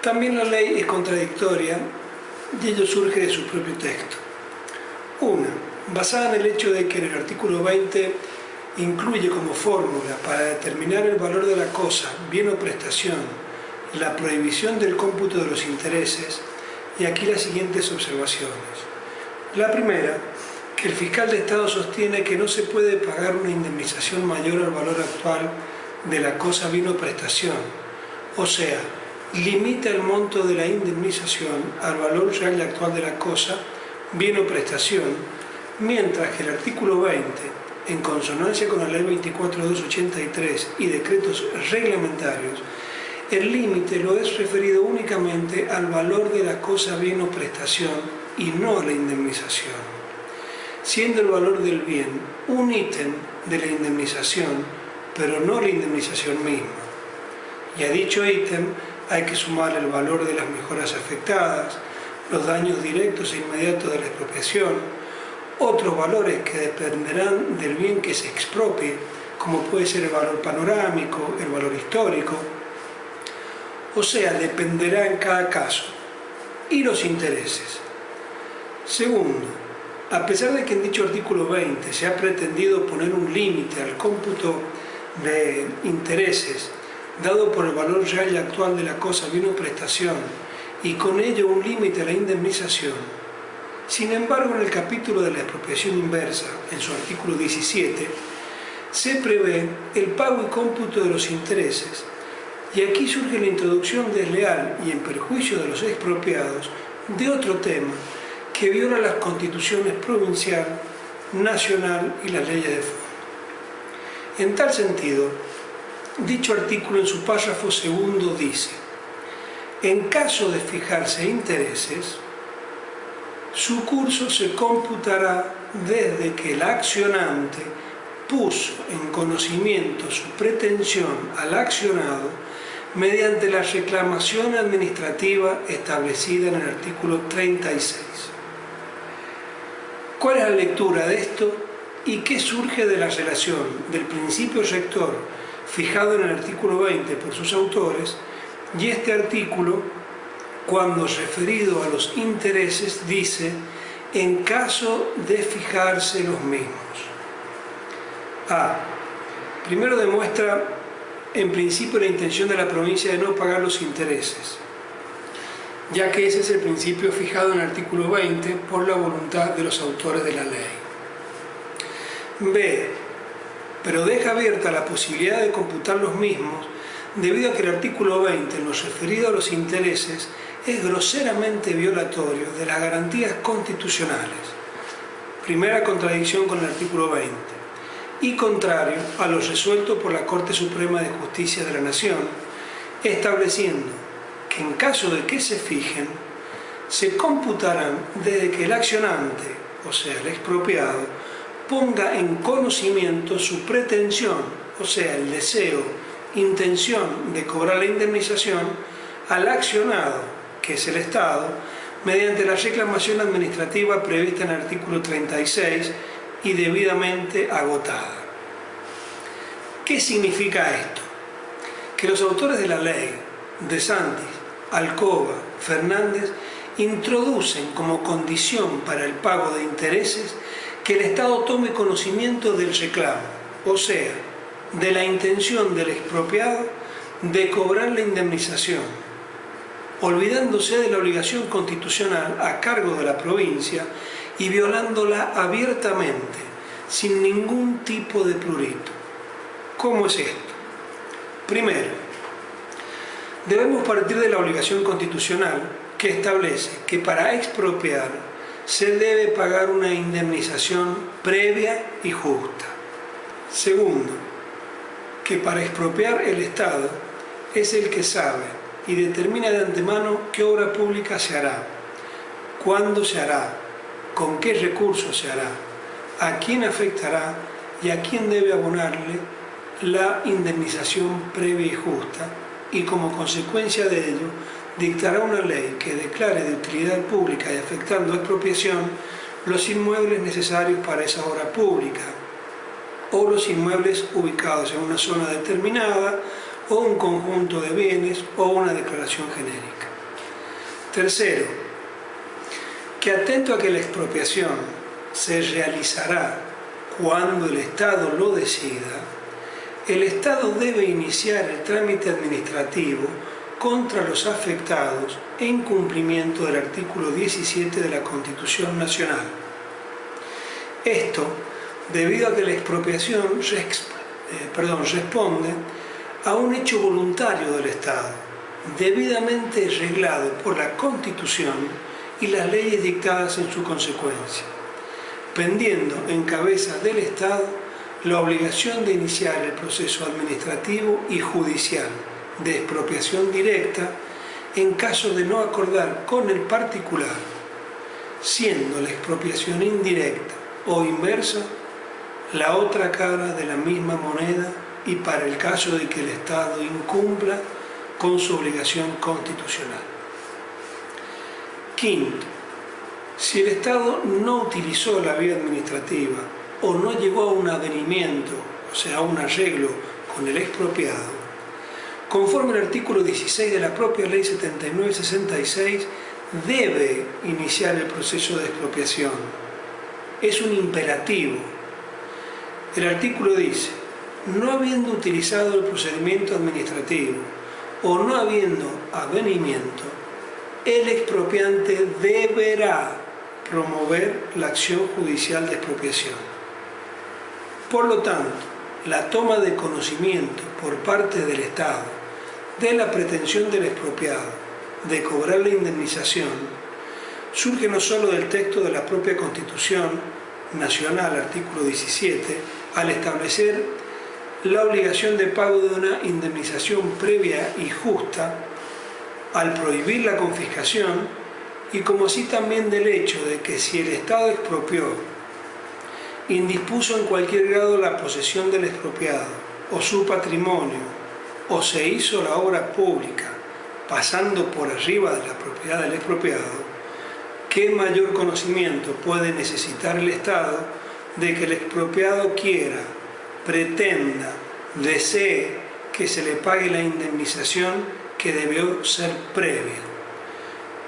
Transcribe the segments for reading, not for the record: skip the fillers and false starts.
También la ley es contradictoria y ello surge de su propio texto. Una, basada en el hecho de que en el artículo 20 incluye como fórmula para determinar el valor de la cosa, bien o prestación, la prohibición del cómputo de los intereses, y aquí las siguientes observaciones. La primera, que el fiscal de Estado sostiene que no se puede pagar una indemnización mayor al valor actual de la cosa, bien o prestación, o sea, limita el monto de la indemnización al valor real y actual de la cosa, bien o prestación, mientras que el artículo 20, en consonancia con la ley 24.283 y decretos reglamentarios, el límite lo es referido únicamente al valor de la cosa, bien o prestación y no a la indemnización, siendo el valor del bien un ítem de la indemnización, pero no la indemnización misma. Y a dicho ítem hay que sumar el valor de las mejoras afectadas, los daños directos e inmediatos de la expropiación, otros valores que dependerán del bien que se expropie, como puede ser el valor panorámico, el valor histórico, o sea, dependerá en cada caso, y los intereses. Segundo, a pesar de que en dicho artículo 20 se ha pretendido poner un límite al cómputo de intereses, dado por el valor real y actual de la cosa, bien o prestación, y con ello un límite a la indemnización, sin embargo, en el capítulo de la expropiación inversa, en su artículo 17, se prevé el pago y cómputo de los intereses, y aquí surge la introducción desleal y en perjuicio de los expropiados de otro tema que viola las constituciones provincial, nacional y las leyes de fondo. En tal sentido, dicho artículo en su párrafo segundo dice: en caso de fijarse intereses, su curso se computará desde que el accionante puso en conocimiento su pretensión al accionado mediante la reclamación administrativa establecida en el artículo 36. ¿Cuál es la lectura de esto y qué surge de la relación del principio rector fijado en el artículo 20 por sus autores y este artículo cuando referido a los intereses dice en caso de fijarse los mismos? Primero demuestra en principio la intención de la provincia de no pagar los intereses, ya que ese es el principio fijado en el artículo 20 por la voluntad de los autores de la ley. B, pero deja abierta la posibilidad de computar los mismos debido a que el artículo 20 en lo referido a los intereses es groseramente violatorio de las garantías constitucionales, primera contradicción con el artículo 20, y contrario a lo resuelto por la Corte Suprema de Justicia de la Nación, estableciendo que en caso de que se fijen, se computarán desde que el accionante, o sea, el expropiado, ponga en conocimiento su pretensión, o sea, el deseo, intención de cobrar la indemnización al accionado, que es el Estado, mediante la reclamación administrativa prevista en el artículo 36 y debidamente agotada. ¿Qué significa esto? Que los autores de la ley, De Santis, Alcoba, Fernández, introducen como condición para el pago de intereses que el Estado tome conocimiento del reclamo, o sea, de la intención del expropiado de cobrar la indemnización, olvidándose de la obligación constitucional a cargo de la provincia y violándola abiertamente, sin ningún tipo de prurito. ¿Cómo es esto? Primero, debemos partir de la obligación constitucional que establece que para expropiar se debe pagar una indemnización previa y justa. Segundo, que para expropiar el Estado es el que sabe y determina de antemano qué obra pública se hará, cuándo se hará, con qué recursos se hará, a quién afectará y a quién debe abonarle la indemnización previa y justa, y como consecuencia de ello dictará una ley que declare de utilidad pública y afectando a expropiación los inmuebles necesarios para esa obra pública o los inmuebles ubicados en una zona determinada o un conjunto de bienes o una declaración genérica. Tercero, que atento a que la expropiación se realizará cuando el Estado lo decida, el Estado debe iniciar el trámite administrativo contra los afectados en cumplimiento del artículo 17 de la Constitución Nacional. Esto debido a que la expropiación responde a un hecho voluntario del Estado, debidamente reglado por la Constitución y las leyes dictadas en su consecuencia, pendiendo en cabeza del Estado la obligación de iniciar el proceso administrativo y judicial de expropiación directa en caso de no acordar con el particular, siendo la expropiación indirecta o inversa la otra cara de la misma moneda y para el caso de que el Estado incumpla con su obligación constitucional. Quinto, si el Estado no utilizó la vía administrativa o no llegó a un avenimiento, o sea, a un arreglo con el expropiado, conforme al artículo 16 de la propia Ley 7966, debe iniciar el proceso de expropiación. Es un imperativo. El artículo dice, no habiendo utilizado el procedimiento administrativo o no habiendo avenimiento, el expropiante deberá promover la acción judicial de expropiación. Por lo tanto, la toma de conocimiento por parte del Estado de la pretensión del expropiado de cobrar la indemnización surge no solo del texto de la propia Constitución Nacional, artículo 17, al establecer la obligación de pago de una indemnización previa y justa, al prohibir la confiscación, y como así también del hecho de que si el Estado expropió, indispuso en cualquier grado la posesión del expropiado o su patrimonio, o se hizo la obra pública pasando por arriba de la propiedad del expropiado, ¿qué mayor conocimiento puede necesitar el Estado de que el expropiado quiera, pretenda, desee que se le pague la indemnización que debió ser previa?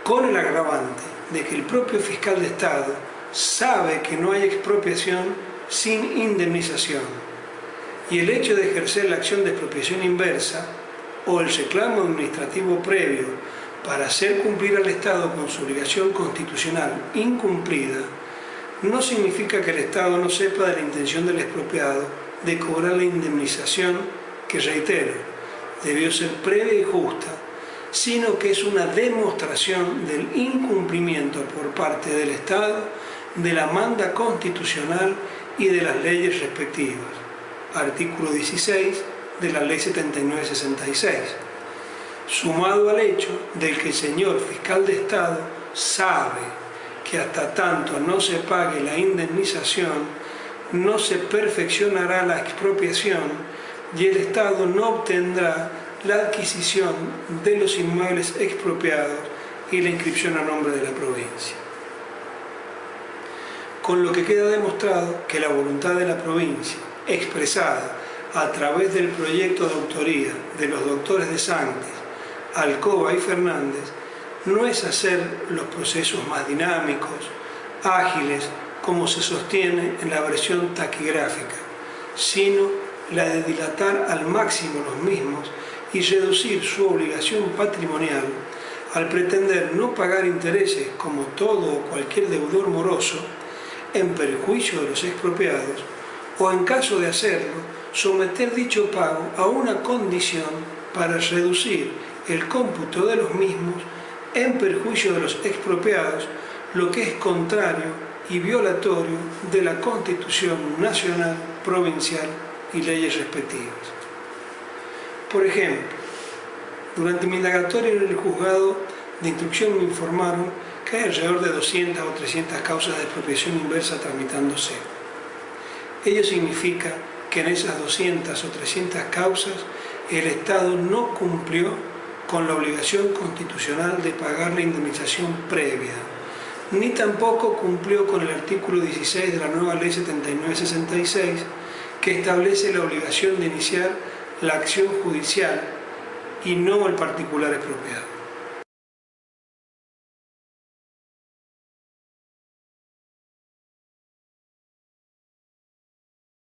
Con el agravante de que el propio fiscal de Estado sabe que no hay expropiación sin indemnización, y el hecho de ejercer la acción de expropiación inversa o el reclamo administrativo previo para hacer cumplir al Estado con su obligación constitucional incumplida, no significa que el Estado no sepa de la intención del expropiado de cobrar la indemnización que, reitero, debió ser previa y justa, sino que es una demostración del incumplimiento por parte del Estado de la manda constitucional y de las leyes respectivas. Artículo 16 de la Ley 7966, sumado al hecho de que el señor fiscal de Estado sabe que hasta tanto no se pague la indemnización, no se perfeccionará la expropiación y el Estado no obtendrá la adquisición de los inmuebles expropiados y la inscripción a nombre de la provincia. Con lo que queda demostrado que la voluntad de la provincia, expresada a través del proyecto de autoría de los doctores de Sanctis, Alcoba y Fernández, no es hacer los procesos más dinámicos, ágiles, como se sostiene en la versión taquigráfica, sino la de dilatar al máximo los mismos y reducir su obligación patrimonial al pretender no pagar intereses como todo o cualquier deudor moroso en perjuicio de los expropiados, o en caso de hacerlo, someter dicho pago a una condición para reducir el cómputo de los mismos en perjuicio de los expropiados, lo que es contrario y violatorio de la Constitución Nacional, Provincial y leyes respectivas. Por ejemplo, durante mi indagatoria en el juzgado de instrucción me informaron que hay alrededor de 200 o 300 causas de expropiación inversa tramitándose. Ello significa que en esas 200 o 300 causas el Estado no cumplió con la obligación constitucional de pagar la indemnización previa, ni tampoco cumplió con el artículo 16 de la nueva Ley 7966, que establece la obligación de iniciar la acción judicial y no el particular expropiado.